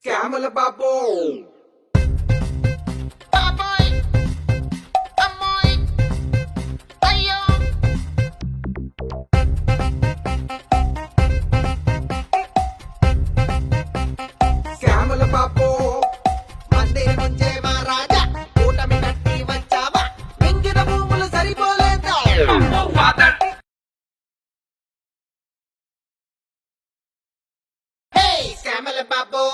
శ్యామల బాబు బాబోయ్ అమ్మోయ్ అయ్యో శ్యామల బాబు మందిర నుంచే మా రాజా కూటమి కట్టి వచ్చావా మింగిన భూములు సరిపోలేదా హే శ్యామల బాబు